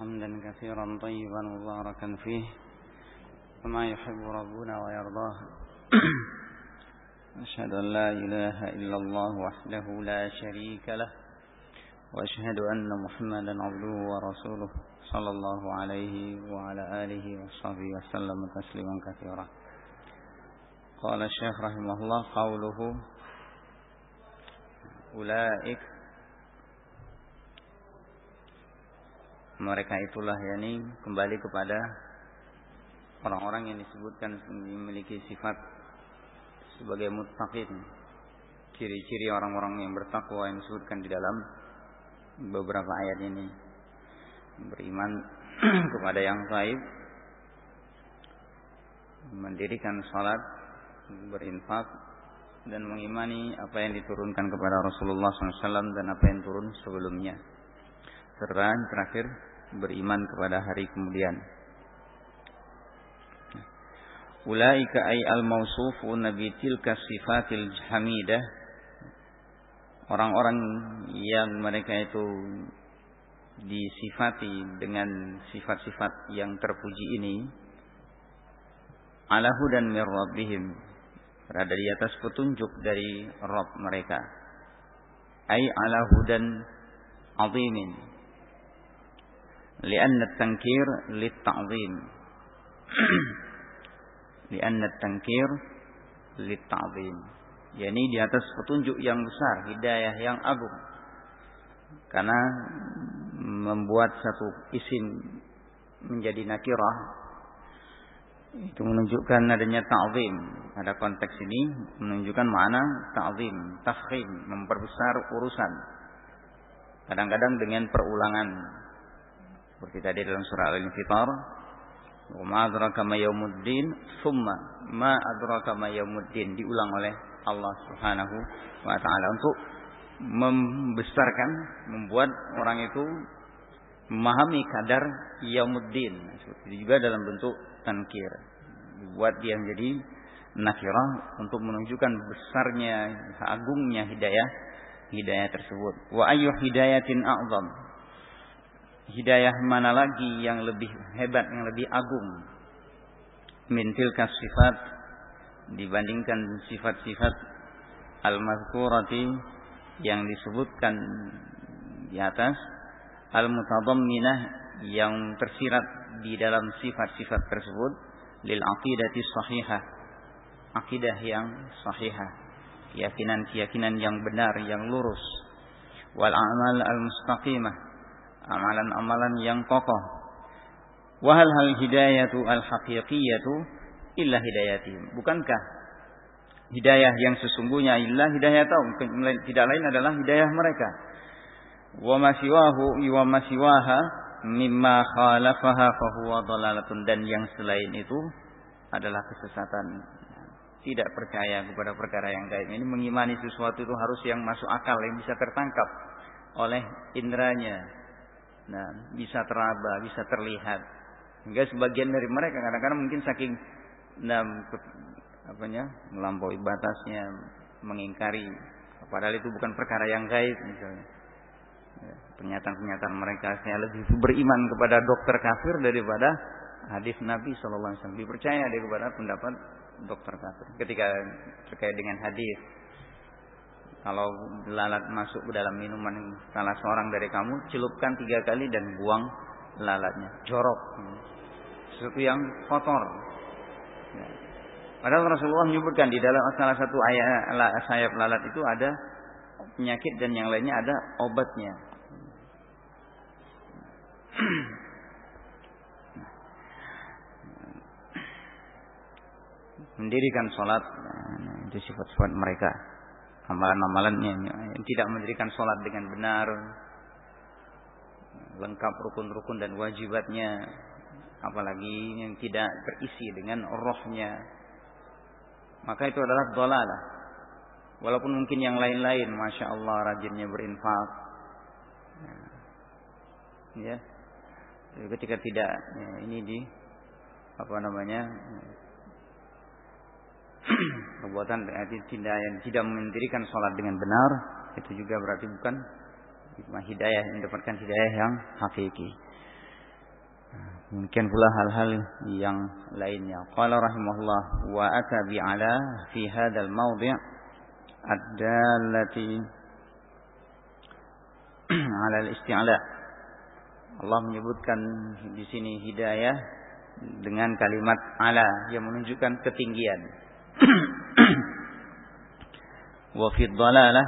حمدا كثيرا طيبا مباركا فيه كما يحب ربنا ويرضاه. أشهد أن لا إله إلا الله وحده لا شريك له وأشهد أن محمدا عبده ورسوله صلى الله عليه وعلى آله وصحبه وسلم تسليما كثيرا. قال الشيخ رحمه الله قوله أولئك, mereka itulah, yakni kembali kepada orang-orang yang disebutkan memiliki sifat sebagai muttaqin, ciri-ciri orang-orang yang bertakwa yang disebutkan di dalam beberapa ayat ini. Beriman kepada yang gaib, mendirikan salat, berinfak, dan mengimani apa yang diturunkan kepada Rasulullah SAW dan apa yang turun sebelumnya. Serta yang terakhir, beriman kepada hari kemudian. Ulaika ay al-mawsufuna bi tilka sifatil hamidah. Orang-orang yang mereka itu disifati dengan sifat-sifat yang terpuji ini, ala hudan mir rabbihim, berada di atas petunjuk dari Rabb mereka. Ay ala hudan azimin, lianna at-tankir lit-ta'zim. Lianna at-tankir lit-ta'zim, yakni di atas petunjuk yang besar, hidayah yang agung. Karena membuat satu isim menjadi nakirah itu menunjukkan adanya ta'zim. Pada konteks ini menunjukkan makna ta'zim, tafkhim, memperbesar urusan. Kadang-kadang dengan perulangan, seperti tadi dalam surah Al-Infitar, wa ma adraka ma yaumuddin, summa ma adraka ma yaumuddin, diulang oleh Allah Subhanahu wa taala untuk membesarkan, membuat orang itu memahami kadar yaumuddin. Seperti juga dalam bentuk tankir, dibuat dia menjadi nakirah untuk menunjukkan besarnya, agungnya hidayah tersebut. Wa ayyu hidayatin a'zam, hidayah mana lagi yang lebih hebat, yang lebih agung, min tilka sifat, dibandingkan sifat-sifat al-mazkurati yang disebutkan di atas, al-mutadamminah yang tersirat di dalam sifat-sifat tersebut, lil aqidati sahihah, akidah yang sahihah, keyakinan yang benar, yang lurus, wal a'mal al-mustaqimah, amalan-amalan yang kokoh. Wa hal hidayatu al-haqiqiyatu illa hidayatihim, bukankah hidayah yang sesungguhnya illa hidayatahum, tidak lain adalah hidayah mereka. Wa ma siwaha mimma khalafaha fa huwa dhalalatun, dan yang selain itu adalah kesesatan. Tidak percaya kepada perkara yang gaib ini, mengimani sesuatu itu harus yang masuk akal, yang bisa tertangkap oleh indranya, nah, bisa teraba, bisa terlihat. Hingga sebagian dari mereka kadang-kadang mungkin saking melampaui batasnya, mengingkari, padahal itu bukan perkara yang gaib misalnya. Pernyataan mereka, saya lebih beriman kepada dokter kafir daripada hadis Nabi sallallahu alaihi wasallam, lebih percaya daripada pendapat dokter kafir. Ketika terkait dengan hadis, kalau lalat masuk ke dalam minuman salah seorang dari kamu, celupkan 3 kali dan buang lalatnya. Jorok, sesuatu yang kotor. Ya. Padahal Rasulullah menyebutkan di dalam salah satu sayap lalat itu ada penyakit dan yang lainnya ada obatnya. Mendirikan sholat, itu sifat-sifat mereka. Amalan-amalannya yang tidak mendirikan sholat dengan benar, lengkap rukun-rukun dan wajibatnya, apalagi yang tidak terisi dengan rohnya, maka itu adalah dhalalah. Walaupun mungkin yang lain-lain, masya Allah, rajinnya berinfak, ya, ketika tidak, ya, ini perbuatan tidak mendirikan sholat dengan benar, itu juga berarti bukan hidayah, mendapatkan hidayah yang hakiki. Mungkin pula hal-hal yang lainnya. Qala rahimahullah wa ata bi'ala fi hadzal mawdi' ad-dallati 'ala al-isti'la. Allah menyebutkan di sini hidayah dengan kalimat ala yang menunjukkan ketinggian. Wa fi dhalalah,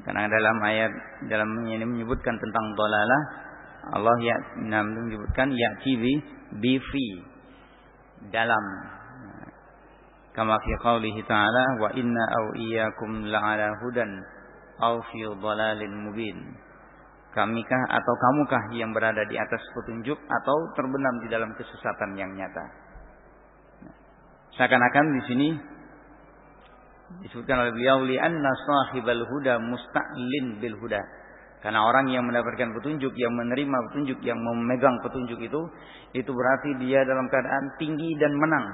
karena dalam ayat dalam ini menyebutkan tentang dhalalah, Allah menyebutkan ya'ti bi fi dalam, kama fi qaulihi ta'ala wa inna aw iyyakum la'ala hudan aw fi dhalalin mubin. Kamikah atau kamukah yang berada di atas petunjuk atau terbenam di dalam kesesatan yang nyata. Seakan-akan di sini disebutkan oleh beliau li anna sahibal huda musta'lin bil huda. Karena orang yang mendapatkan petunjuk, yang menerima petunjuk, yang memegang petunjuk itu berarti dia dalam keadaan tinggi dan menang.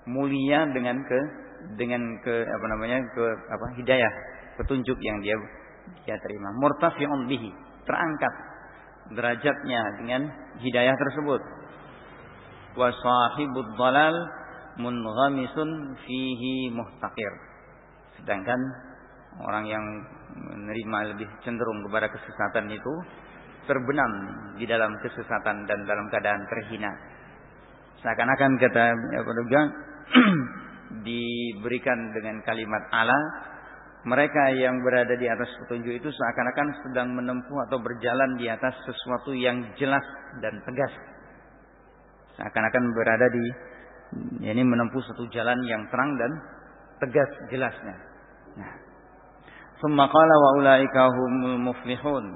Mulia dengan hidayah, petunjuk yang dia terima. Murtafi'un bihi, terangkat derajatnya dengan hidayah tersebut. Wa sahibud dhalal munghamisun fihi muhtaqir. Sedangkan orang yang menerima lebih cenderung kepada kesesatan itu terbenam di dalam kesesatan dan dalam keadaan terhina. Seakan-akan kata diberikan dengan kalimat ala, mereka yang berada di atas petunjuk itu seakan-akan sedang menempuh atau berjalan di atas sesuatu yang jelas dan tegas. Seakan-akan berada menempuh satu jalan yang terang dan tegas jelasnya. Nah, summa qala wa ulaika humul muflihun.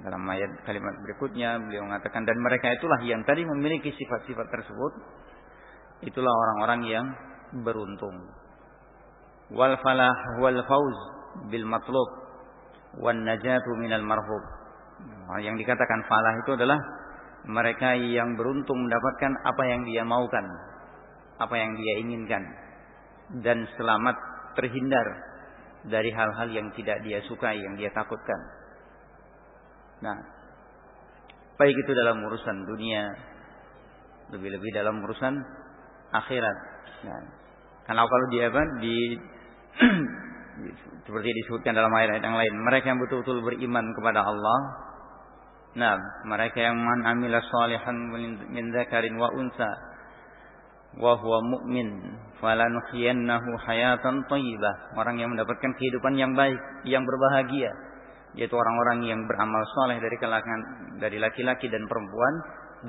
Dalam ayat kalimat berikutnya beliau mengatakan, dan mereka itulah yang tadi memiliki sifat-sifat tersebut, itulah orang-orang yang beruntung. Wal falah wal fauz bil matlub wan najatu minal marhub. Yang dikatakan falah itu adalah mereka yang beruntung mendapatkan apa yang dia maukan, apa yang dia inginkan, dan selamat terhindar dari hal-hal yang tidak dia sukai, yang dia takutkan. Nah, baik itu dalam urusan dunia, lebih-lebih dalam urusan akhirat. Nah, karena kalau dia seperti disebutkan dalam ayat-ayat yang lain, mereka yang betul-betul beriman kepada Allah. Nah, mereka yang man amila shalihan min dzakarin wa unsa wa huwa mu'min falanuhyiyannahu hayatan thayyibah. Orang yang mendapatkan kehidupan yang baik, yang berbahagia, yaitu orang-orang yang beramal saleh dari kalangan dari laki-laki dan perempuan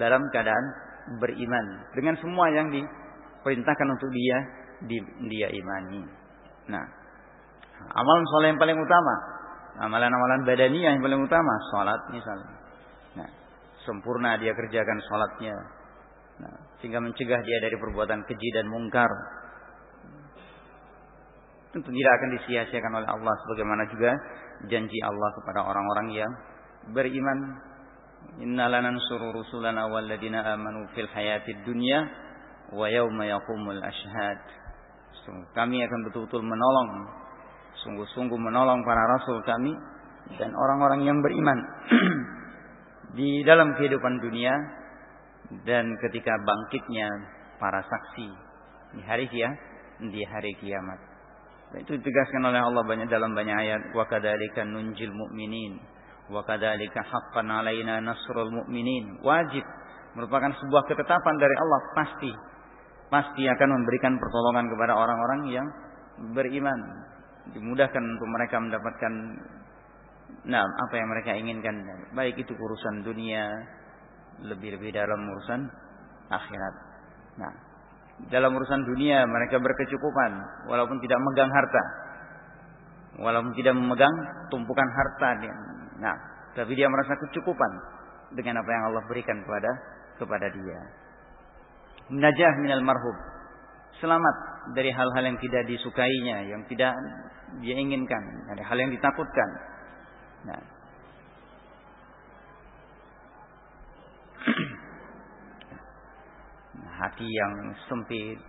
dalam keadaan beriman dengan semua yang diperintahkan untuk dia imani. Nah, amalan saleh yang paling utama, amalan-amalan badaniyah yang paling utama, salat misalnya. Nah, sempurna dia kerjakan salatnya. Nah, sehingga mencegah dia dari perbuatan keji dan mungkar. Tentu tidak akan disia-siakan oleh Allah, sebagaimana juga janji Allah kepada orang-orang yang beriman. Inna lanansuru rusulana walladzina amanu fil hayatid dunya wa yauma yaqumul ashhad. Kami akan betul-betul menolong, sungguh-sungguh menolong para rasul kami dan orang-orang yang beriman di dalam kehidupan dunia dan ketika bangkitnya para saksi di hari kiamat. Itu ditegaskan oleh Allah dalam banyak ayat. Wa kadzalika nunjil mu'minin wa kadzalika haqqan 'alaina nasrul mu'minin. Wajib, merupakan sebuah ketetapan dari Allah, pasti akan memberikan pertolongan kepada orang-orang yang beriman. Dimudahkan untuk mereka mendapatkan apa yang mereka inginkan, baik itu urusan dunia, lebih-lebih dalam urusan akhirat. Nah, dalam urusan dunia mereka berkecukupan walaupun tidak memegang harta, walaupun tidak memegang tumpukan harta. Nah, tapi dia merasa kecukupan dengan apa yang Allah berikan kepada dia. Najah minal marhub, selamat dari hal-hal yang tidak disukainya, yang tidak dia inginkan, dari hal yang ditakutkan. Nah, hati yang sempit,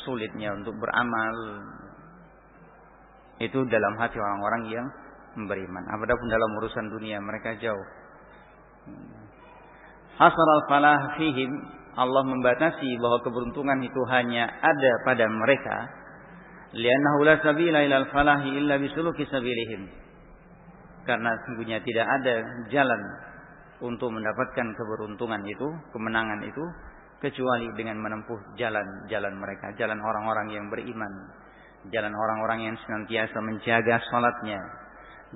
sulitnya untuk beramal, itu dalam hati orang-orang yang beriman. Apapun dalam urusan dunia mereka jauh. hasar al-falah fihim, Allah membatasi bahwa keberuntungan itu hanya ada pada mereka, li'annahu la sabila ilal falahi illa bisuluki sabilihim, karena sungguhnya tidak ada jalan untuk mendapatkan keberuntungan itu, kemenangan itu, kecuali dengan menempuh jalan-jalan mereka, jalan orang-orang yang beriman, jalan orang-orang yang senantiasa menjaga salatnya,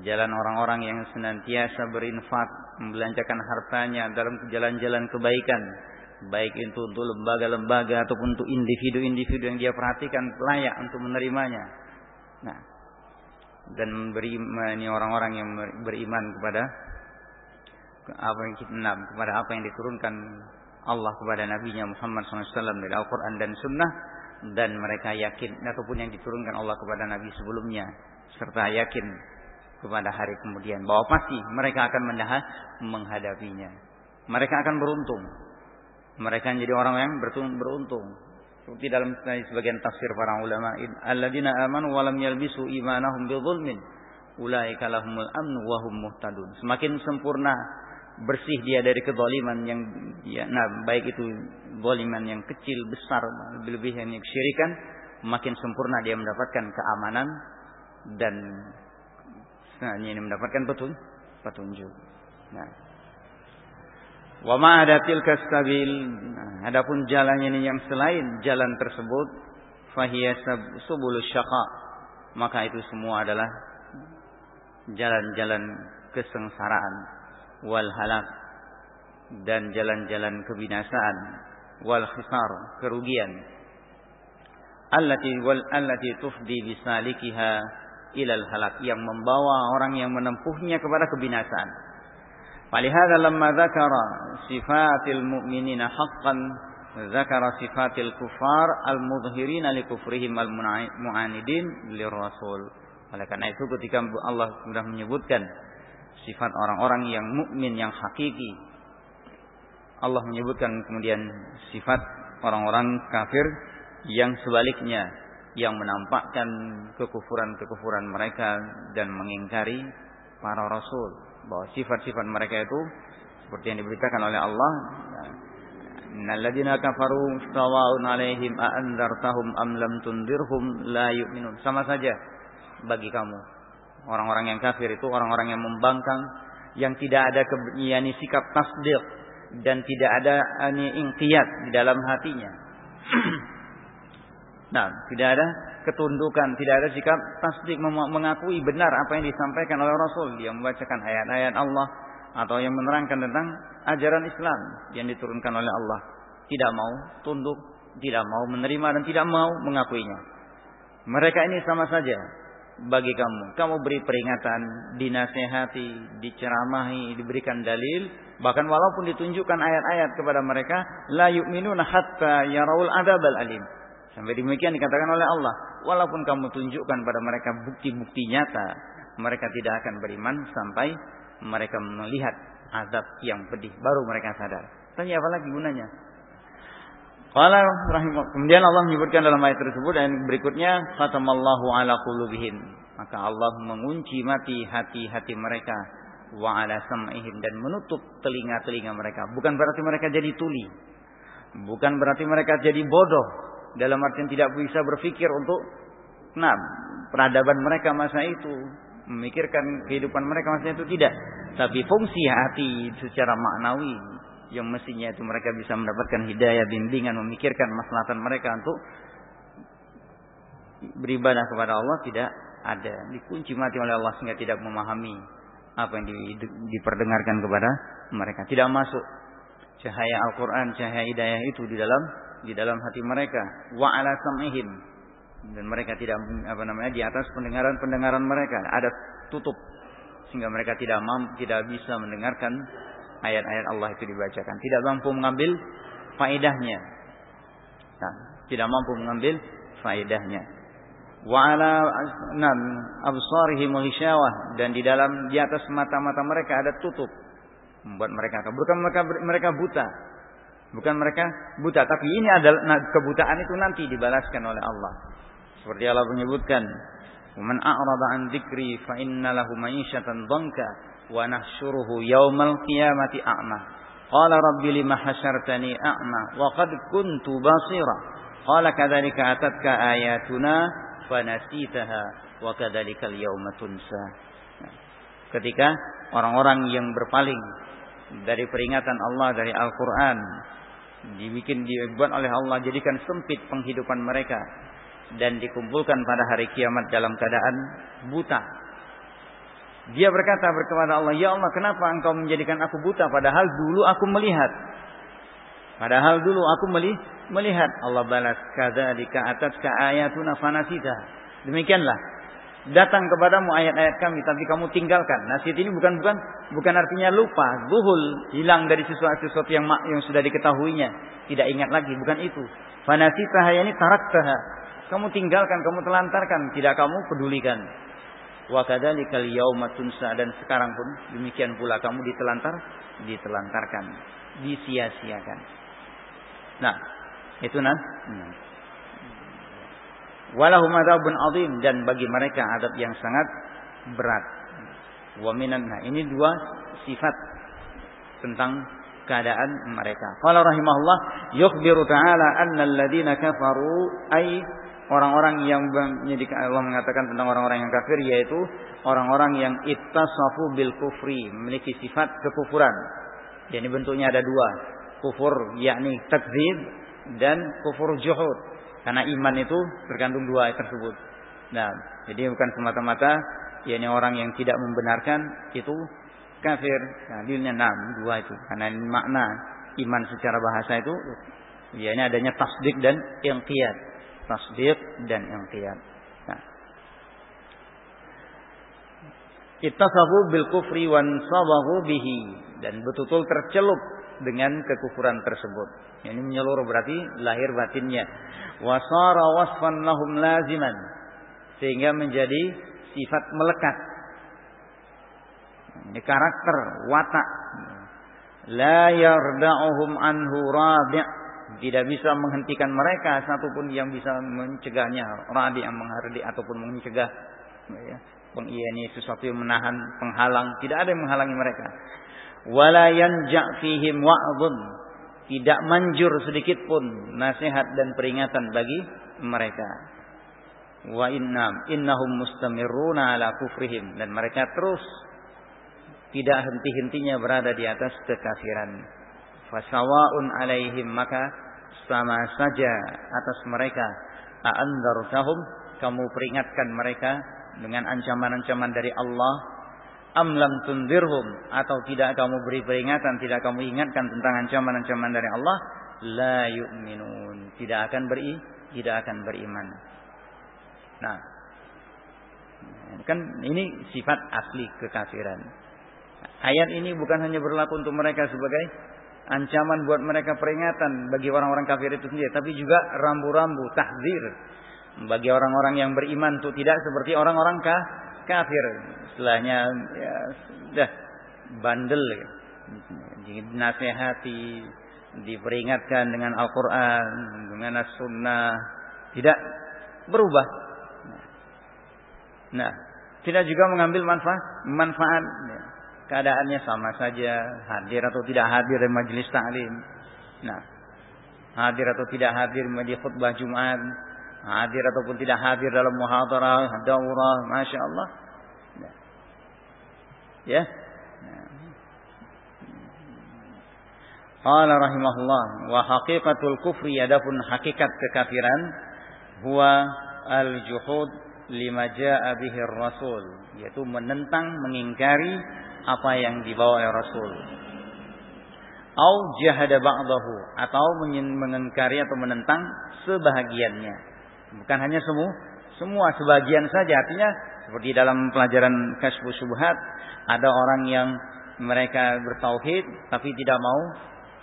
jalan orang-orang yang senantiasa berinfak, membelanjakan hartanya dalam jalan-jalan kebaikan, baik itu untuk lembaga-lembaga ataupun untuk individu-individu yang dia perhatikan layak untuk menerimanya. Nah, dan ini orang-orang yang beriman kepada apa yang diturunkan Allah kepada Nabi-Nya Muhammad SAW dari Al-Quran dan Sunnah, dan mereka yakin ataupun yang diturunkan Allah kepada Nabi sebelumnya, serta yakin kepada hari kemudian bahwa pasti mereka akan menghadapinya. Mereka akan beruntung. Mereka menjadi orang yang beruntung. Seperti dalam sebagian tafsir para ulama, alladzina amanu wa lam yalbisu imanahum bidzulmin ulaika lahumul amnu wa hum muhtadun. Semakin sempurna bersih dia dari kezaliman yang baik itu zaliman yang kecil, besar, lebih-lebih yang kesyirikan, makin sempurna dia mendapatkan keamanan dan ini mendapatkan petunjuk. Nah, wa ma ada tilka sabil, adapun jalannya ini yang selain jalan tersebut, fahiya subulus syaqa, maka itu semua adalah jalan-jalan kesengsaraan, wal halak, dan jalan-jalan kebinasaan, wal khisar, kerugian, allati tufdi bisalikiha ilal halak, yang membawa orang yang menempuhnya kepada kebinasaan. Falihada lamma dzakara sifatil mu'minina haqqan dzakara sifatil kufar al-mudhhirina li kufrihim al-mu'anidin lirrasul. Oleh karena itu ketika Allah sudah menyebutkan sifat orang-orang yang mukmin yang hakiki, Allah menyebutkan kemudian sifat orang-orang kafir yang sebaliknya, yang menampakkan kekufuran-kekufuran mereka dan mengingkari para rasul, bahwa sifat-sifat mereka itu seperti yang diberitakan oleh Allah, innalladzina kafaru sawa'un 'alaihim a anzartahum am lam tundirhum la yu'minun. Sama saja bagi kamu. Orang-orang yang kafir itu orang-orang yang membangkang, yang tidak ada sikap tasdiq dan tidak ada inqiyad di dalam hatinya. Nah, tidak ada ketundukan, tidak ada sikap tasdik, mengakui benar apa yang disampaikan oleh Rasul. Dia membacakan ayat-ayat Allah atau yang menerangkan tentang ajaran Islam yang diturunkan oleh Allah, tidak mau tunduk, tidak mau menerima dan tidak mau mengakuinya. Mereka ini sama saja bagi kamu. Kamu beri peringatan, dinasehati, diceramahi, diberikan dalil, bahkan walaupun ditunjukkan ayat-ayat kepada mereka, la yu'minuna hatta yaraul adzabal alim. Sampai demikian dikatakan oleh Allah, walaupun kamu tunjukkan pada mereka bukti-bukti nyata, mereka tidak akan beriman sampai mereka melihat azab yang pedih, baru mereka sadar. Tanya apa lagi gunanya? Kemudian Allah menyebutkan dalam ayat tersebut dan berikutnya, khatamallahu ala qulubihim, maka Allah mengunci mati hati-hati mereka, wa ala sam'ihim, dan menutup telinga-telinga mereka. Bukan berarti mereka jadi tuli, bukan berarti mereka jadi bodoh, dalam artian tidak bisa berpikir untuk peradaban mereka masa itu, memikirkan kehidupan mereka masa itu, tidak. Tapi fungsi hati secara maknawi yang mestinya itu mereka bisa mendapatkan hidayah, bimbingan, memikirkan maslahatan mereka untuk beribadah kepada Allah, tidak ada. Dikunci mati oleh Allah sehingga tidak memahami apa yang diperdengarkan kepada mereka. Tidak masuk cahaya Al-Quran, cahaya hidayah itu di dalam hati mereka. Wa ala sam'ihim, dan mereka tidak di atas pendengaran mereka ada tutup sehingga mereka tidak bisa mendengarkan ayat-ayat Allah itu dibacakan, tidak mampu mengambil faedahnya. Tidak mampu mengambil faedahnya. Wa ala absarihim ghishawah, dan di atas mata-mata mereka ada tutup, membuat mereka bukan mereka buta, tapi ini adalah kebutaan itu nanti dibalaskan oleh Allah. Seperti Allah menyebutkan, "Man a'rada an dzikri fa inna lahu ma'isyatan dhanka wa nahsyuruhu yaumal qiyamati a'ma." Qala rabbi lima hasyartani a'ma wa qad kuntu basira. Qala kadzalika atatka ayatuna fanasitaha wa kadzalikal yauma tunsa. Ketika orang-orang yang berpaling dari peringatan Allah, dari Al-Quran, dibuat oleh Allah, jadikan sempit penghidupan mereka, dan dikumpulkan pada hari kiamat dalam keadaan buta. Dia berkata kepada Allah, ya Allah, kenapa engkau menjadikan aku buta, padahal dulu aku melihat. Melihat. Allah balas, kadzalika atatka ayatuna fanasita. Demikianlah, datang kepadamu ayat-ayat kami, tapi kamu tinggalkan. Nasit ini bukan artinya lupa, zuhul, hilang dari sesuatu yang sudah diketahuinya, tidak ingat lagi, bukan itu. Fanasitaha yani taraktaha. Kamu tinggalkan, kamu telantarkan, tidak kamu pedulikan. Wa kadzalikal yauma tunsa, dan sekarang pun demikian pula kamu ditelantarkan, disia-siakan. Nah, itu walahum adzabun adzim, dan bagi mereka azab yang sangat berat. Wa minan, ini dua sifat tentang keadaan mereka. Qala rahimahullah, yukhbiru ta'ala anna alladziina kafaru, ay orang-orang yang Allah mengatakan tentang orang-orang yang kafir, yaitu orang-orang yang ittasafu bil kufri, memiliki sifat kekufuran. Jadi bentuknya ada dua, kufur yakni takdzib dan kufur juhud. Karena iman itu tergantung dua tersebut. Nah, jadi bukan semata-mata yakni orang yang tidak membenarkan itu kafir. Nah, dilnya dua itu. Karena makna iman secara bahasa itu yakni adanya tasdik dan inqiyad. Tasdik dan inqiyad. Nah, ittasafu bil kufri wan sabahu bihi, dan betul-betul tercelup dengan kekufuran tersebut. Ini menyeluruh, berarti lahir batinnya. Wasara wasfan lahum laziman, sehingga menjadi sifat melekat. Ini karakter, watak. La yarda'uhum anhu radi', tidak bisa menghentikan mereka satupun yang bisa mencegahnya. Radi' yang menghardi ataupun mencegah. Ini sesuatu yang menahan, penghalang. Tidak ada yang menghalangi mereka. Wala yanja' fihim wa'dhun, tidak manjur sedikit pun nasihat dan peringatan bagi mereka. Wa innahum mustamirruna ala kufrihim, dan mereka terus tidak henti-hentinya berada di atas kekafiran. Fasawa'un alaihim, maka sama saja atas mereka. A'andzartahum, kamu peringatkan mereka dengan ancaman-ancaman dari Allah, am lam tunzirhum, atau tidak kamu beri peringatan, tidak kamu ingatkan tentang ancaman-ancaman dari Allah, la yu'minun, tidak akan beriman. Nah, kan ini sifat asli kekafiran. Ayat ini bukan hanya berlaku untuk mereka sebagai ancaman buat mereka, peringatan bagi orang-orang kafir itu sendiri, tapi juga rambu-rambu tahzir bagi orang-orang yang beriman untuk tidak seperti orang-orang kafir. Istilahnya ya sudah bandel, dinasehati, diperingatkan dengan Al-Quran, dengan As-Sunnah, tidak berubah. Nah, tidak juga mengambil manfaat. Keadaannya sama saja, hadir atau tidak hadir di majelis ta'lim. Nah, hadir atau tidak hadir di khutbah Jumat, hadir ataupun tidak hadir dalam muhadarah, daurah, masya Allah. Ya. Qala rahimahullah, wa haqiqatul kufri, adapun hakikat kekafiran, huwa al-juhud lima jaa bihi ar-rasul, yaitu menentang, mengingkari apa yang dibawa oleh Rasul. Au jahada ba'dahu, atau mengingkari atau menentang sebahagiannya. Bukan hanya semua, sebagian saja. Artinya seperti dalam pelajaran Kasyfus Syubhat, ada orang yang mereka bertauhid tapi tidak mau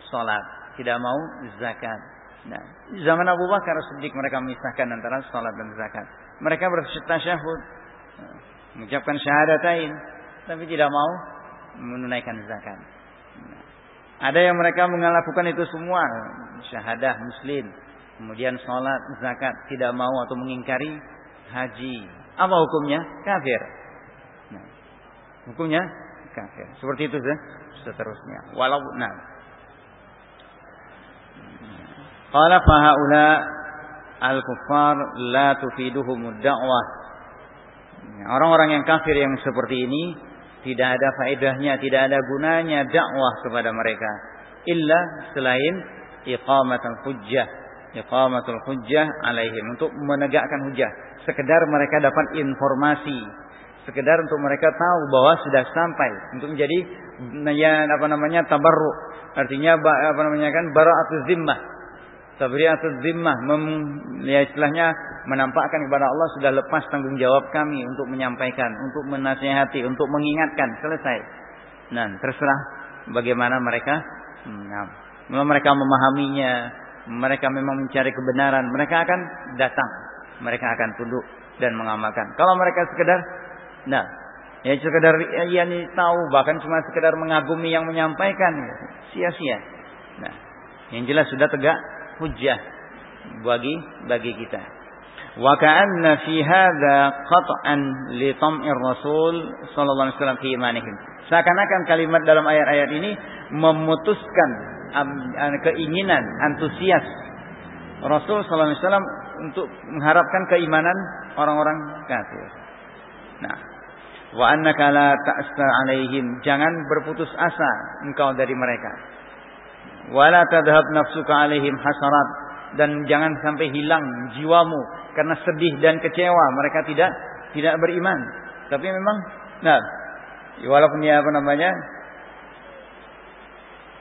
salat, tidak mau zakat. Nah, zaman Abu Bakar Siddiq mereka memisahkan antara salat dan zakat. Mereka bertasyahud, mengucapkan syahadatain, tapi tidak mau menunaikan zakat. Nah, ada yang mereka melakukan itu semua, syahadah muslim, kemudian salat, zakat, tidak mau atau mengingkari haji. Apa hukumnya? Kafir. Nah, hukumnya kafir. Seperti itu seterusnya. Qala fa haula al-kuffar la tufiduhumud da'wah. Orang-orang yang kafir yang seperti ini tidak ada faedahnya, tidak ada gunanya dakwah kepada mereka illa selain iqamatul hujjah alaihim, untuk menegakkan hujjah, sekedar mereka dapat informasi, sekedar untuk mereka tahu bahwa sudah sampai, untuk menjadi tabarru, artinya bara'atuz zimmah, tabri'atuz zimmah, istilahnya menampakkan kepada Allah sudah lepas tanggung jawab kami untuk menyampaikan, untuk menasihati, untuk mengingatkan, selesai. Nah, terserah bagaimana mereka. Mereka memahaminya, mereka memang mencari kebenaran, mereka akan datang, mereka akan tunduk dan mengamalkan. Kalau mereka sekedar sekedar tahu, bahkan cuma sekedar mengagumi yang menyampaikan, sia-sia. Nah, yang jelas sudah tegak hujjah bagi kita. Wa ka'anna fi hadza qat'an li tam'ir Rasul sallallahu alaihi wasallam fi imanihim. Seakan-akan kalimat dalam ayat-ayat ini memutuskan keinginan, antusias Rasul sallallahu alaihi wasallam untuk mengharapkan keimanan orang-orang kafir. Nah, wa annaka la ta'sa alaihim, jangan berputus asa engkau dari mereka. Wala tadhhab nafsuka alaihim hasarat, dan jangan sampai hilang jiwamu karena sedih dan kecewa mereka tidak beriman. Tapi memang walaupun dia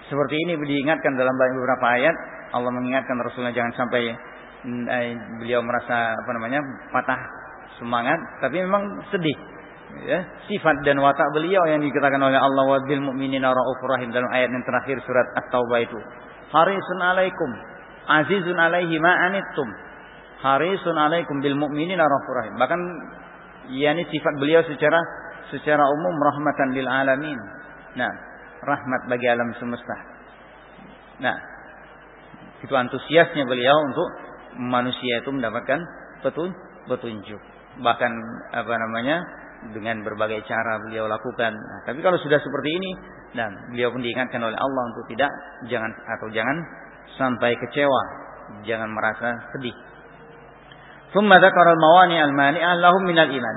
seperti ini diingatkan dalam beberapa ayat, Allah mengingatkan Rasulnya jangan sampai beliau merasa patah semangat, tapi memang sedih. Ya, sifat dan watak beliau yang dikatakan oleh Allah, wa bil mu'minina raufur rahim, dalam ayat yang terakhir surat At-Taubah itu. Harisun alaikum azizun alaihi ma anittum, harisun alaikum bil mu'minina raufur rahim. Bahkan sifat beliau secara umum rahmatan lil alamin. Nah, rahmat bagi alam semesta. Nah, itu antusiasnya beliau untuk manusia itu mendapatkan petunjuk. Bahkan dengan berbagai cara beliau lakukan. Nah, tapi kalau sudah seperti ini, beliau pun diingatkan oleh Allah untuk jangan sampai kecewa, jangan merasa sedih. Tsumma dzakara al-mawani' al-mani'ah lahum minal iman.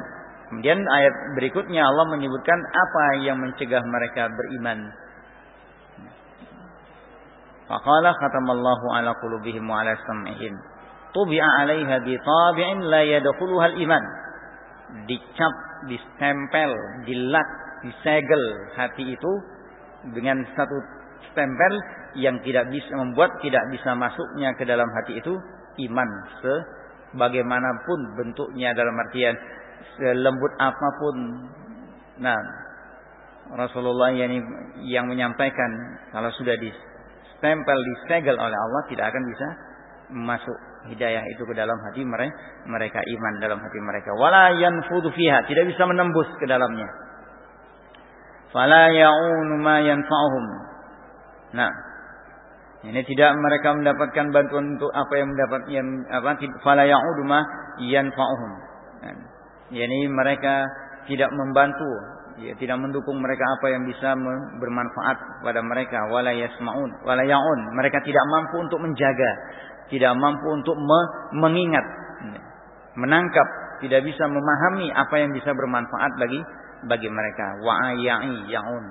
Kemudian ayat berikutnya Allah menyebutkan apa yang mencegah mereka beriman. Faqala khatamallahu ala qulubihim wa ala sam'ihim tubi'a 'alaiha bi tabi'in la yadkhuluha al-iman. Dicap, distempel, dilak, disegel hati itu dengan satu stempel yang tidak bisa masuknya ke dalam hati itu iman, sebagaimanapun bentuknya, dalam artian selembut apapun. Nah, Rasulullah yang menyampaikan kalau sudah distempel, disegel oleh Allah, tidak akan bisa masuk hidayah itu ke dalam hati mereka, iman dalam hati mereka. Wala yanfudu fiha, tidak bisa menembus ke dalamnya. Fala ya'unu ma yanfa'uhum. Nah, ini tidak mereka mendapatkan bantuan untuk apa yang fala ya'udu ma yanfa'uhum. Yani mereka tidak membantu, tidak mendukung mereka apa yang bisa bermanfaat pada mereka. Wala yasma'un, wala ya'un, mereka tidak mampu untuk menjaga, tidak mampu untuk mengingat, menangkap, tidak bisa memahami apa yang bisa bermanfaat bagi mereka. Wa ya'un,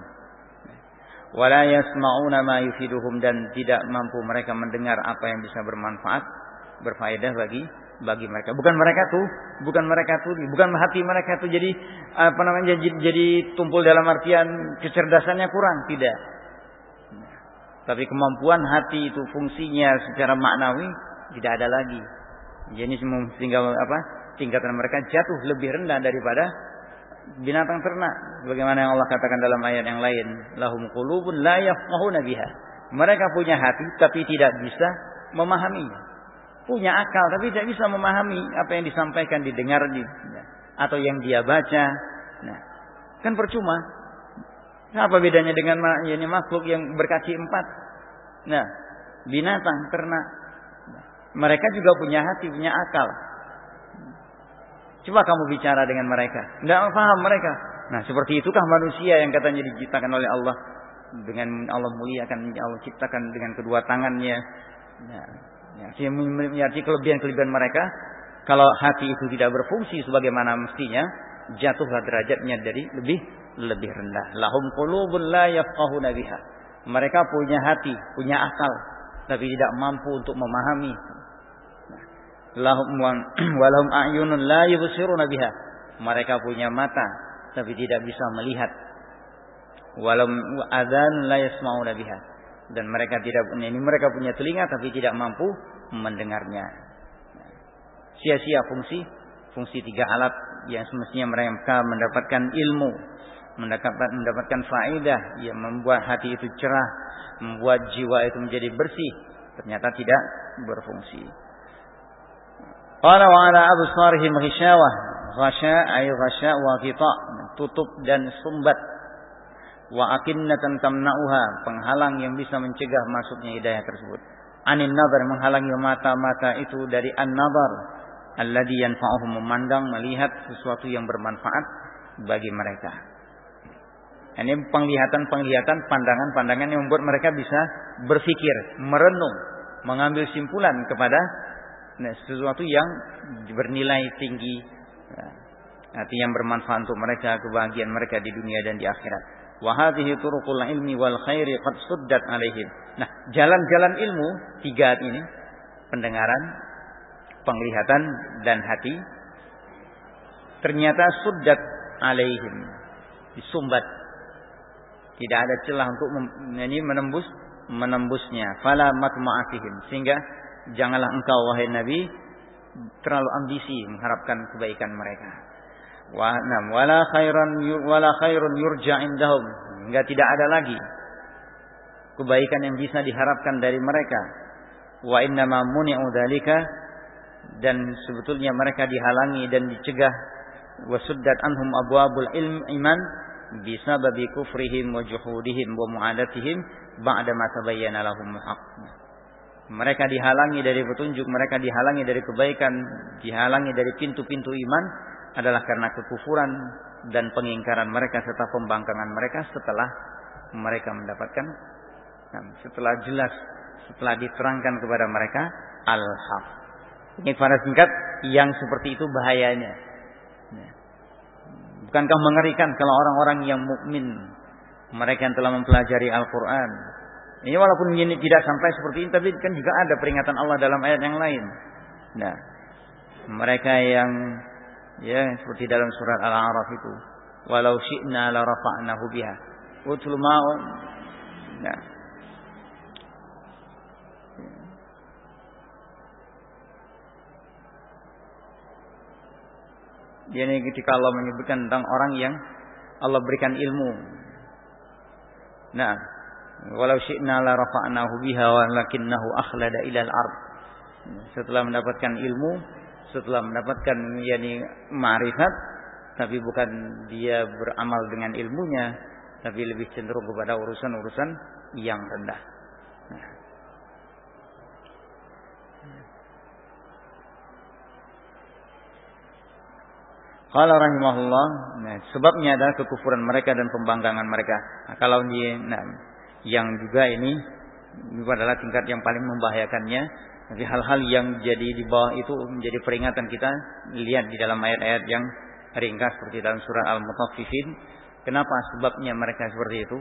wala yasma'una ma yufiduhum, dan tidak mampu mereka mendengar apa yang bisa bermanfaat, berfaedah bagi mereka. Bukan hati mereka tuh jadi tumpul dalam artian kecerdasannya kurang, tidak. Tapi kemampuan hati itu fungsinya secara maknawi tidak ada lagi. Jadi sehingga tingkatan mereka jatuh lebih rendah daripada binatang ternak. Bagaimana yang Allah katakan dalam ayat yang lain, lahum qulubun la yafqahuna biha. Mereka punya hati tapi tidak bisa memahaminya. Punya akal tapi tidak bisa memahami apa yang disampaikan, didengar atau yang dia baca. Nah, kan percuma. Apa bedanya dengan makhluk yang berkaki 4? Nah, binatang ternak. Mereka juga punya hati, punya akal. Coba kamu bicara dengan mereka, tidak paham mereka. Nah, seperti itukah manusia yang katanya diciptakan oleh Allah, dengan Allah muliakan, Allah ciptakan dengan kedua tangannya. Nah, Artinya kelebihan-kelebihan mereka, kalau hati itu tidak berfungsi sebagaimana mestinya, jatuhlah derajatnya dari lebih rendah. Lahum qulubun la yafqahuna biha. Mereka punya hati, punya akal, tapi tidak mampu untuk memahami. Walahum a'yunun la yubsiruna biha. Mereka punya mata, tapi tidak bisa melihat. Walahum adhan la yasma'una biha. Dan mereka mereka punya telinga, tapi tidak mampu mendengarnya. Sia-sia fungsi 3 alat yang semestinya mereka mendapatkan ilmu, mendapatkan faedah yang membuat hati itu cerah, membuat jiwa itu menjadi bersih, ternyata tidak berfungsi. Qala wa ala absarihim ghishawah, ghasha wa ghita, tutup dan sumbat, wa akinnatan tamna'uha, penghalang yang bisa mencegah masuknya hidayah tersebut. Anin nazar, menghalangi mata-mata itu dari an-nazar alladhi yanfa'uhum, memandang, melihat sesuatu yang bermanfaat bagi mereka. Ini penglihatan-penglihatan, pandangan-pandangan yang membuat mereka bisa berpikir, merenung, mengambil simpulan kepada sesuatu yang bernilai tinggi, artinya yang bermanfaat untuk mereka, kebahagiaan mereka di dunia dan di akhirat. Wa hadhihi turuqul ilmi wal khairi qad suddat alaihim. Nah, jalan-jalan ilmu 3 ini, pendengaran, penglihatan dan hati, ternyata suddat alaihim, disumbat. Tidak ada celah untuk menembusnya. Fala matma'atihim, sehingga janganlah engkau wahai Nabi terlalu ambisi mengharapkan kebaikan mereka. Wala khairun yurja indahum, hingga tidak ada lagi kebaikan yang bisa diharapkan dari mereka. Wa innama muni'u dzalika, dan sebetulnya mereka dihalangi dan dicegah, wasuddat anhum abwabul iman bisababi kufrihim wa juhudihim wa mu'adatihim ba'da ma tabayyana lahumul haqq. Mereka dihalangi dari petunjuk, mereka dihalangi dari kebaikan, dihalangi dari pintu-pintu iman adalah karena kekufuran dan pengingkaran mereka serta pembangkangan mereka setelah mereka mendapatkan, setelah jelas, setelah diterangkan kepada mereka al-haq. Ini pada singkat, yang seperti itu bahayanya. Bukankah mengerikan kalau orang-orang yang mukmin, mereka yang telah mempelajari Al-Quran, ini walaupun ini tidak sampai seperti ini, tapi kan juga ada peringatan Allah dalam ayat yang lain. Nah, mereka yang seperti dalam surat Al-A'raf itu, walau syi'na la rafa'nahu biha utul ma'u. Nah, ini ketika Allah menyebutkan tentang orang yang Allah berikan ilmu. Nah, walau syi'na la rafa'nahu biha walakinnahu akhlada ilal ard. Setelah mendapatkan ilmu, setelah mendapatkan ma'rifat, tapi bukan dia beramal dengan ilmunya, tapi lebih cenderung kepada urusan-urusan yang rendah. Nah, qala rahimahullah, sebabnya adalah kekufuran mereka dan pembangkangan mereka. Nah, kalau yang juga ini adalah tingkat yang paling membahayakannya. Tapi hal-hal yang jadi di bawah itu menjadi peringatan kita. Lihat di dalam ayat-ayat yang ringkas seperti dalam surat Al-Mutaffifin. Kenapa sebabnya mereka seperti itu?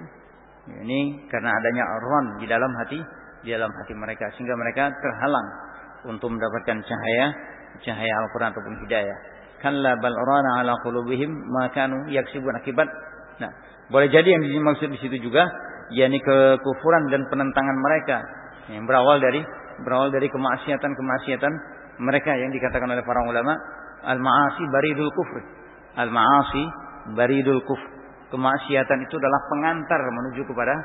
Ini karena adanya ron di dalam hati mereka, sehingga mereka terhalang untuk mendapatkan cahaya Al-Quran ataupun hidayah. Kalla bal rana ala qulubihim ma kanu yaksibun akibat. Nah, boleh jadi yang dimaksud di situ juga yakni kekufuran dan penentangan mereka yang berawal dari kemaksiatan mereka yang dikatakan oleh para ulama al-ma'asi baridul kufr. Al-ma'asi baridul kufr. Kemaksiatan itu adalah pengantar menuju kepada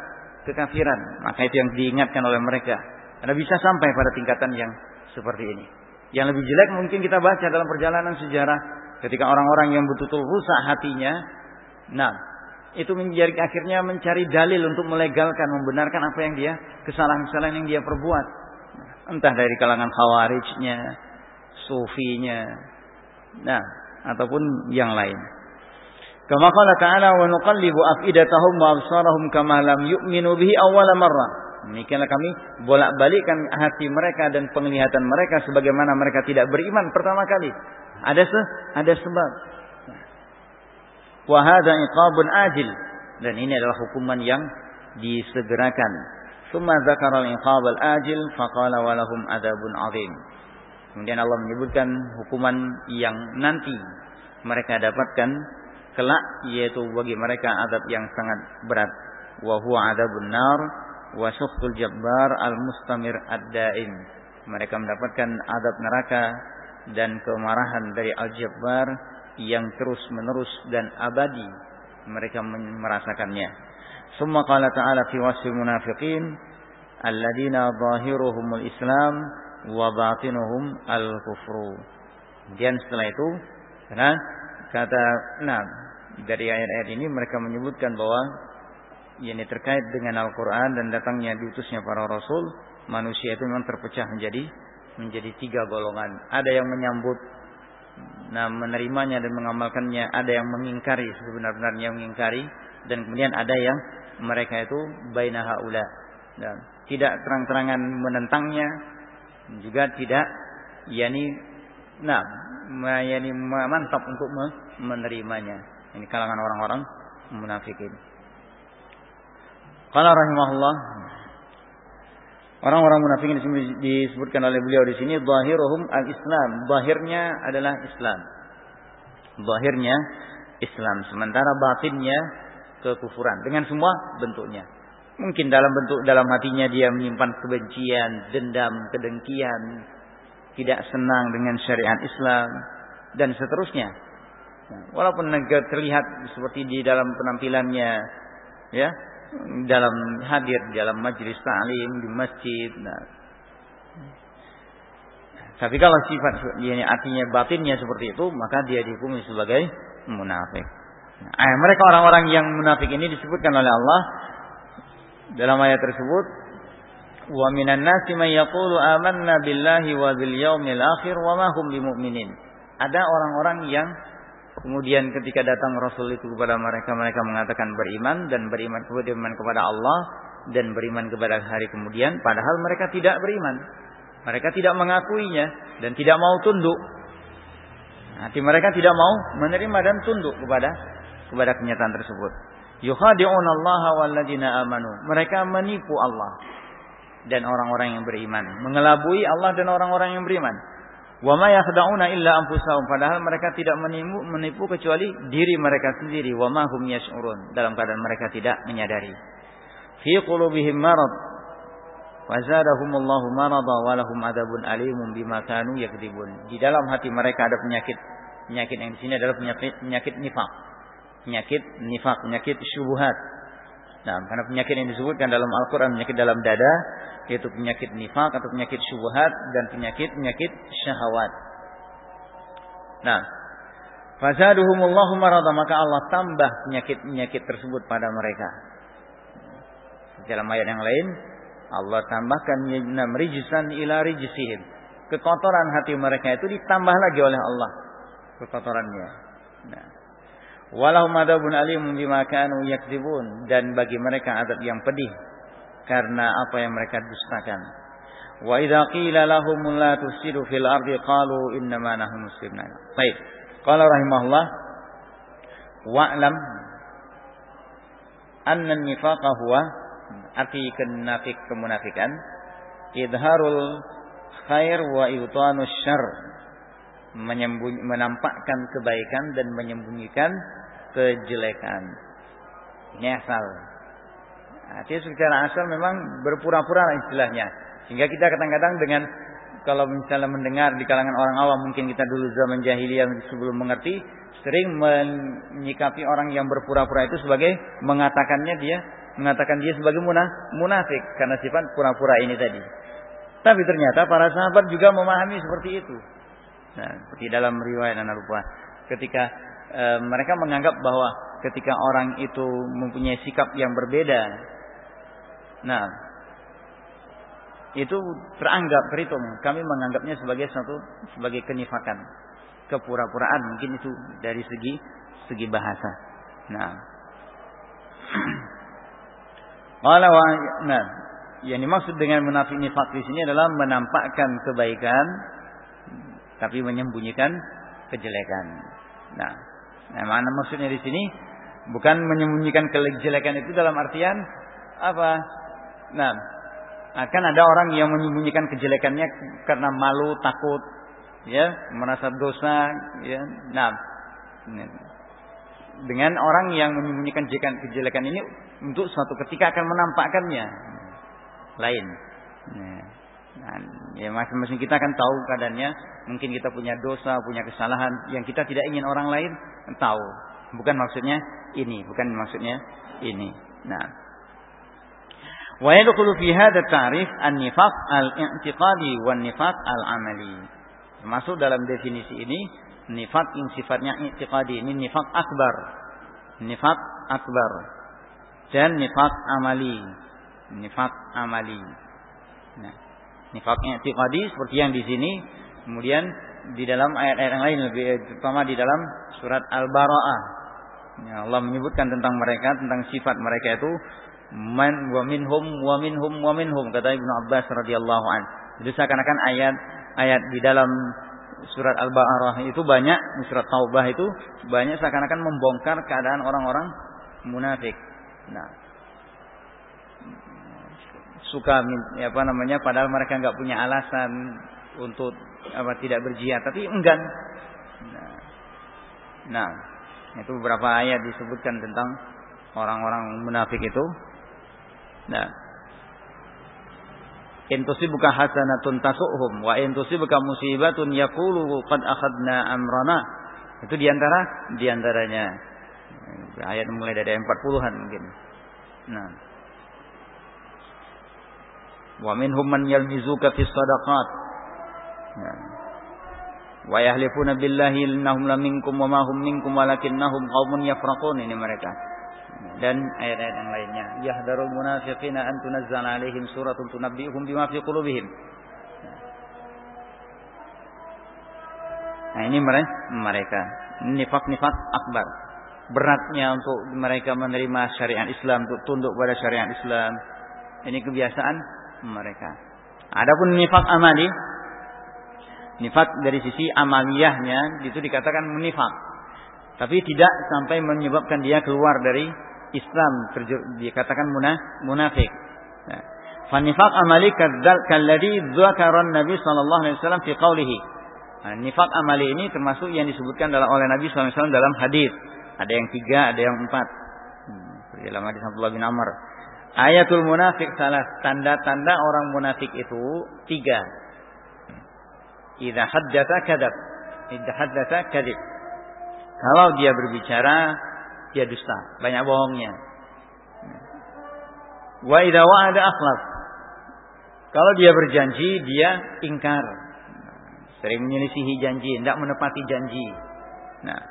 kekafiran. Maka itu yang diingatkan oleh mereka. Karena bisa sampai pada tingkatan yang seperti ini. Yang lebih jelek mungkin kita baca dalam perjalanan sejarah ketika orang-orang yang betul-betul rusak hatinya, nah, itu menjadi akhirnya mencari dalil untuk melegalkan, membenarkan apa yang dia, kesalahan-kesalahan yang dia perbuat. Entah dari kalangan khawarijnya, sufinya, nah, ataupun yang lain. Kama qala ta'ala wa nuqallibu afidatahum wa absarahum kama lam yu'minu bihi awwala marrah. Demikianlah kami bolak-balikkan hati mereka dan penglihatan mereka sebagaimana mereka tidak beriman pertama kali. Ada sebab. Wa hadza iqabun ajil, dan ini adalah hukuman yang disegerakan. Tsumma dzakara al-iqab al-ajil faqala wa lahum adzabun 'adzim. Kemudian Allah menyebutkan hukuman yang nanti mereka dapatkan kelak, yaitu bagi mereka azab yang sangat berat. Wa huwa adzabun nar wa sukhtul jabbar al-mustamir ad-daim. Mereka mendapatkan azab neraka dan kemarahan dari al-jabbar yang terus-menerus dan abadi. Mereka merasakannya. Summa qala ta'ala fi wasfil munafiqin alladziina zahiruhumul islam wa batinuhum al-kufru. Kemudian setelah itu, dari ayat-ayat ini mereka menyebutkan bahwa ini terkait dengan Al-Quran dan datangnya diutusnya para rasul, manusia itu memang terpecah menjadi 3 golongan. Ada yang menyambut, menerimanya dan mengamalkannya, ada yang mengingkari sebenar-benarnya mengingkari, dan kemudian ada yang mereka itu baina haula, tidak terang-terangan menentangnya, juga tidak mantap untuk menerimanya. Ini kalangan orang-orang munafikin. Qala rahimahullah, orang-orang munafikin disebutkan oleh beliau di sini zahiruhum al-Islam, zahirnya adalah Islam. Zahirnya Islam, sementara batinnya kekufuran dengan semua bentuknya. Mungkin dalam hatinya dia menyimpan kebencian, dendam, kedengkian, tidak senang dengan syariat Islam dan seterusnya. Walaupun terlihat seperti di dalam penampilannya, ya, dalam hadir dalam majelis ta'lim di masjid. Tapi kalau sifat artinya batinnya seperti itu, maka dia dihukumi sebagai munafik. Mereka orang-orang yang munafik ini disebutkan oleh Allah dalam ayat tersebut, wa minan nasi may yaqulu amanna billahi wa bil yaumil akhir wa ma hum bimumin. Ada orang-orang yang kemudian ketika datang Rasul itu kepada mereka mengatakan beriman kepada Allah dan beriman kepada hari kemudian, padahal mereka tidak beriman. Mereka tidak mengakuinya dan tidak mau tunduk. Hati mereka tidak mau menerima dan tunduk kepada kenyataan tersebut. Yukhadi'un Allah walladzina amanu. Mereka menipu Allah dan orang-orang yang beriman, mengelabui Allah dan orang-orang yang beriman. Wa ma yakhda'una illa anfusahum, padahal mereka tidak menipu kecuali diri mereka sendiri. Wa ma hum yash'urun, dalam keadaan mereka tidak menyadari. Fi qulubihim marad wa zadahumullahu marada wa lahum adzabun alimun bima kanu yakdzibun. Di dalam hati mereka ada penyakit yang di sini adalah penyakit nifaq. Penyakit syubhat. Karena penyakit yang disebutkan dalam Al-Quran, penyakit dalam dada, yaitu penyakit nifaq atau penyakit syubhat dan penyakit syahwat. Fazaduhumullahu marada, maka Allah tambah penyakit tersebut pada mereka. Dalam ayat yang lain, Allah tambahkan rijsan ila rijsihim. Kekotoran hati mereka itu ditambah lagi oleh Allah kekotorannya. Walahum adzabun alim bima kanu yakdzibun, dan bagi mereka azab yang pedih karena apa yang mereka dustakan. Wa idza qila lahum la tusidu fil ardi qalu innama nahnu muslimun. Baik. Qala rahimahullah, wa'lam anna an-nifaqa huwa, arti kemunafikan, idharul khair wa ibtanus syarr, menampakkan kebaikan dan menyembunyikan kejelekan. Ini asal. Artinya secara asal memang berpura-pura istilahnya. Sehingga kita kadang-kadang dengan, kalau misalnya mendengar di kalangan orang awam, mungkin kita dulu zaman jahiliyah sebelum mengerti, sering menyikapi orang yang berpura-pura itu sebagai mengatakan dia sebagai munafik karena sifat pura-pura ini tadi. Tapi ternyata para sahabat juga memahami seperti itu. Seperti dalam riwayat Ana lupa, ketika mereka menganggap bahwa ketika orang itu mempunyai sikap yang berbeda, itu terhitung. Kami menganggapnya sebagai kenifakan, kepura-puraan, mungkin itu dari segi bahasa. yang dimaksud dengan munafik nifak di sini adalah menampakkan kebaikan tapi menyembunyikan kejelekan. Nah, mana maksudnya di sini bukan menyembunyikan kejelekan itu dalam artian apa? Nah, akan ada orang yang menyembunyikan kejelekannya karena malu, takut, ya, merasa dosa, ya. Nah, dengan orang yang menyembunyikan kejelekan ini untuk suatu ketika akan menampakkannya lain. Nah, ya masing-masing kita akan tahu keadaannya. Mungkin kita punya dosa, punya kesalahan yang kita tidak ingin orang lain tahu. Bukan maksudnya ini, bukan maksudnya ini. Nah, wa yadkhulu fi hadha ta'rif an-nifaq al-i'tiqadi wan nifaq al-amali. Masuk dalam definisi ini nifaq yang sifatnya i'tiqadi, ini nifaq akbar. Nifaq akbar. Dan nifaq amali. Nifaq amali. Nah, nifaq i'tiqadi seperti yang di sini, kemudian di dalam ayat-ayat yang lain lebih terutama di dalam surat Al-Bara'ah. Ya, Allah menyebutkan tentang mereka, tentang sifat mereka itu man wa minhum kata Ibnu Abbas radhiyallahu an. Jadi seakan-akan ayat di dalam surat Al-Baqarah itu banyak, surat Taubah itu banyak seakan-akan membongkar keadaan orang-orang munafik. Nah, suka padahal mereka enggak punya alasan untuk tidak berjihad, tapi enggan. Nah, itu beberapa ayat disebutkan tentang orang-orang munafik itu. Nah, in tusibuka hasanatun tasuhum wa in tusibuka musibatun yaqulu qad akhadna amrana. Itu diantaranya ayat mulai dari 40-an mungkin. Nah, wa minhum man yalmizuka fis shadaqat. Nah, wa yahlifuna billahi innahum laminkum wa ma hum minkum walakinnahum qaumun yafraqun. Ini mereka. Dan ayat-ayat yang lainnya, yahdarul munafiqina an tunazzala alaihim suratun tunabbi'uhum bima fi qulubihim. Nah, ini mereka nifak akbar. Beratnya untuk mereka menerima syariat Islam, untuk tunduk pada syariat Islam. Ini kebiasaan mereka. Adapun nifak amali, nifak dari sisi amaliyahnya itu dikatakan munifak, tapi tidak sampai menyebabkan dia keluar dari Islam, dikatakan munafik. Nah, fanifaq amali kalladhi dzakara Nabi sallallahu alaihi wasallam fi qaulihi. Nah, nifaq amali ini termasuk yang disebutkan oleh Nabi sallallahu alaihi wasallam dalam hadis. Ada yang 3, ada yang 4. Dalam hadis Abdullah bin Amr. Ayatul munafik salah, tanda-tanda orang munafik itu 3. Idza haddatsa kadzab. Idza haddatsa kadzib. Kalau dia berbicara, dia dusta, banyak bohongnya. Wa idza wa'ada akhlaf. Kalau dia berjanji, dia ingkar. Sering menyelisihi janji, tidak menepati janji. Nah,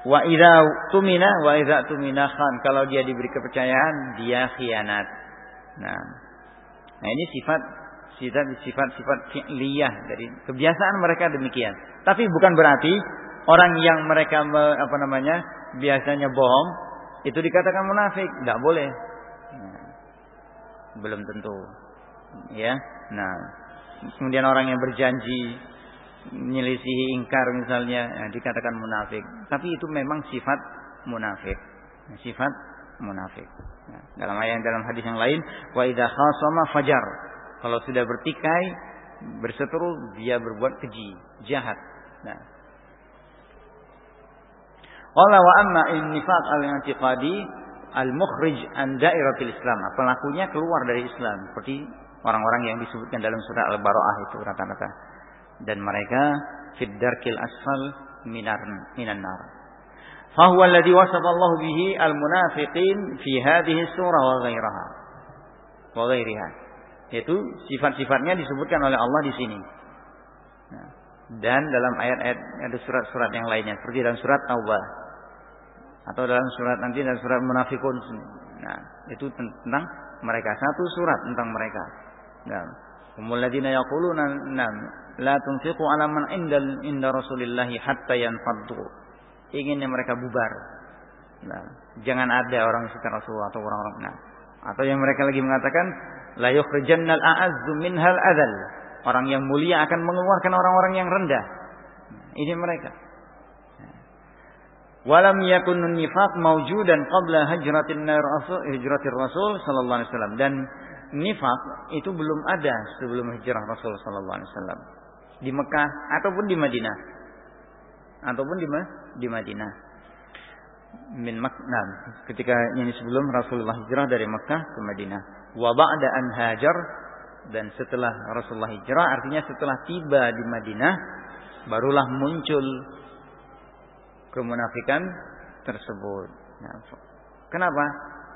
wa idza tumina khan. Kalau dia diberi kepercayaan, dia khianat. Nah, ini sifat fi'liyah dari kebiasaan mereka demikian. Tapi bukan berarti orang yang mereka biasanya bohong itu dikatakan munafik, tidak boleh. Nah, belum tentu, ya. Nah, kemudian orang yang berjanji, menyelisihi, ingkar misalnya, dikatakan munafik. Tapi itu memang sifat munafik, sifat munafik. Nah, dalam hadis yang lain, wa idza khasama fajar. Kalau sudah bertikai, berseteru, dia berbuat keji, jahat. Nah, qala wa amma an-nifaq al-i'tiqadi al-mukhrij an dairatil Islam. Pelakunya keluar dari Islam, seperti orang-orang yang disebutkan dalam surah Al-Bara'ah itu rata-rata. Dan mereka fid darkil asfal minan nar. Fa huwa alladhi wasafa Allah bihi al-munafiqin fi hadhihi surah wa ghairiha. Yaitu sifat-sifatnya disebutkan oleh Allah di sini. Nah, dan dalam ayat-ayat ada surat-surat yang lainnya, seperti dalam surat Taubah atau dalam surat Munafikun. Nah, itu tentang mereka, satu surat tentang mereka. Nah, humul ladzina yaquluna la tunfiqu ala man inda Rasulillahi hatta yanfaddu. Inginnya mereka bubar. Nah, jangan ada orang sekitar Rasulullah atau orang-orang. Nah, atau yang mereka lagi mengatakan La yukhrijannal a'azzu minhal adzal. Orang yang mulia akan mengeluarkan orang-orang yang rendah. Ini mereka. Walam yakun nifaq mawjudan qabla hijratir Rasul sallallahu alaihi wasallam, dan nifaq itu belum ada sebelum hijrah Rasul sallallahu alaihi wasallam di Mekah ataupun di Madinah. Di Madinah. Min Makkah, ketika ini sebelum Rasulullah hijrah dari Mekah ke Madinah. Wa ba'da an hajar, dan setelah Rasulullah hijrah, artinya setelah tiba di Madinah, barulah muncul kemunafikan tersebut. Nah, kenapa?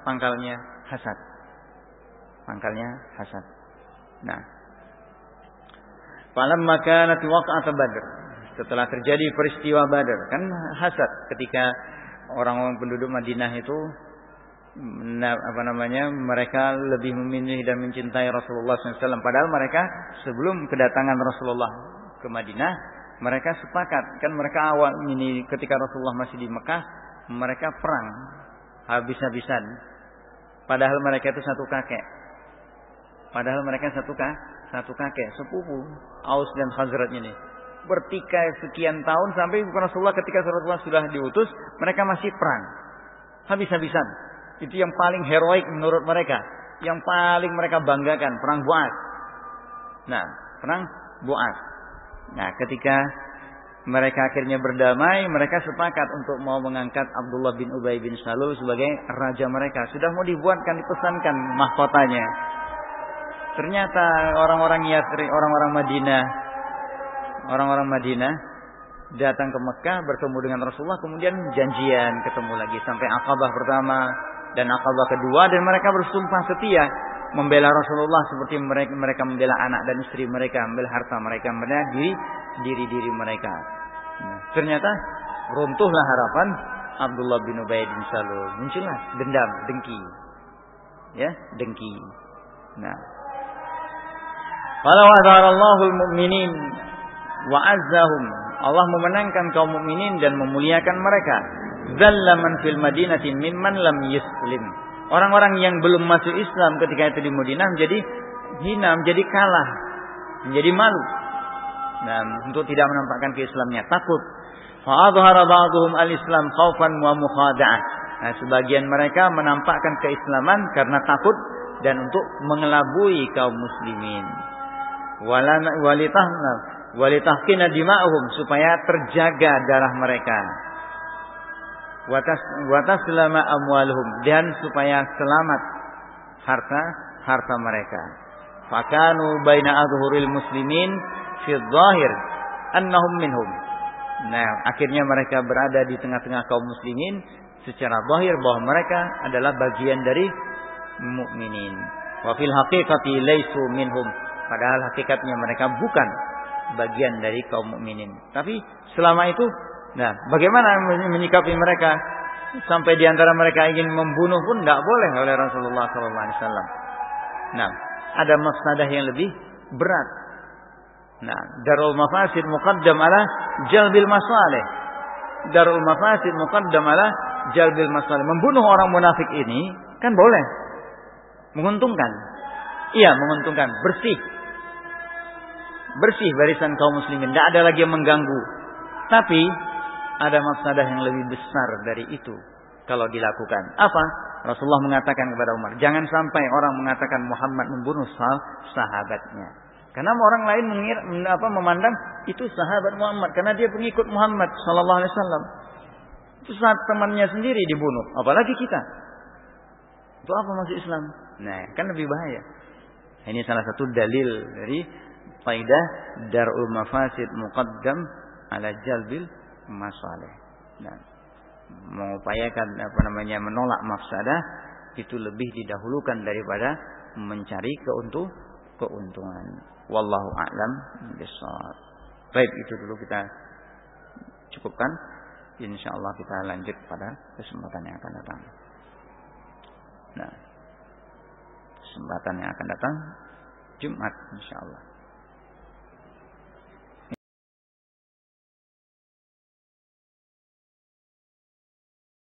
Pangkalnya hasad. Nah, falamma kanat waqa'at Badr, setelah terjadi peristiwa Badar, kan hasad ketika orang-orang penduduk Madinah itu mereka lebih memilih dan mencintai Rasulullah SAW. Padahal mereka sebelum kedatangan Rasulullah ke Madinah, mereka sepakat, kan mereka awal ini ketika Rasulullah masih di Mekah, mereka perang habis-habisan. Padahal mereka itu satu kakek. Sepupu Aus dan Khazraj ini. Bertikai sekian tahun sampai Rasulullah, ketika Rasulullah sudah diutus, mereka masih perang habis-habisan. Itu yang paling heroik menurut mereka, yang paling mereka banggakan, perang Bu'ats. Nah, perang Bu'ats. Nah, ketika mereka akhirnya berdamai, mereka sepakat untuk mau mengangkat Abdullah bin Ubay bin Salul sebagai raja mereka. Sudah mau dibuatkan, dipesankan mahkotanya. Ternyata orang-orang Yatsrib, orang-orang Madinah datang ke Mekah, bertemu dengan Rasulullah, kemudian janjian ketemu lagi sampai Aqabah pertama dan Aqabah kedua, dan mereka bersumpah setia membela Rasulullah seperti mereka membela anak dan istri mereka, membela harta mereka, membela diri mereka. Nah, ternyata runtuhlah harapan Abdullah bin Ubay bin Salul. Muncullah dendam, dengki. Nah, walau azharallahu al-mu'minin wa azzahum, Allah memenangkan kaum mukminin dan memuliakan mereka. Zallaman fil madinati mimman lam yuslim. Orang-orang yang belum masuk Islam ketika itu di Madinah menjadi hina, menjadi kalah, menjadi malu. Nah, untuk tidak menampakkan keislamannya, takut. Fa adhara ba'dhum al-islam khaufan wa mukhada'ah. Nah, sebagian mereka menampakkan keislaman karena takut dan untuk mengelabui kaum muslimin. Walitahkina dima'uhum, supaya terjaga darah mereka. Wataslama amwaluhum, dan supaya selamat harta mereka. Fakanu baina adhuril muslimin fi dhahir annahum minhum. Nah, akhirnya mereka berada di tengah-tengah kaum muslimin secara zahir bahwa mereka adalah bagian dari mukminin. Wa fil haqiqati laisu minhum, padahal hakikatnya mereka bukan bagian dari kaum mukminin. Tapi selama itu, nah, bagaimana menyikapi mereka? Sampai di antara mereka ingin membunuh pun tidak boleh oleh Rasulullah SAW. Nah, ada mafsadah yang lebih berat. Nah, darul mafasid muqaddam ala jalbil masalih. Darul mafasid muqaddam ala jalbil masalih. Membunuh orang munafik ini kan boleh, menguntungkan. Iya, menguntungkan, bersih barisan kaum muslimin, tidak ada lagi yang mengganggu. Tapi ada mafsadah yang lebih besar dari itu kalau dilakukan. Apa? Rasulullah mengatakan kepada Umar, jangan sampai orang mengatakan Muhammad membunuh sahabatnya. Karena orang lain memandang itu sahabat Muhammad karena dia pengikut Muhammad sallallahu alaihi wasallam. Itu saat temannya sendiri dibunuh, apalagi kita. Itu apa masuk Islam? Nah, kan lebih bahaya. Ini salah satu dalil dari faidah darul mafasid muqaddam ala jalbil masalih. Nah, mengupayakan menolak mafsadah itu lebih didahulukan daripada mencari keuntungan. Wallahu a'lam bishawab. Baik, itu dulu kita cukupkan. Insyaallah kita lanjut pada kesempatan yang akan datang. Nah, kesempatan yang akan datang Jumat insyaallah.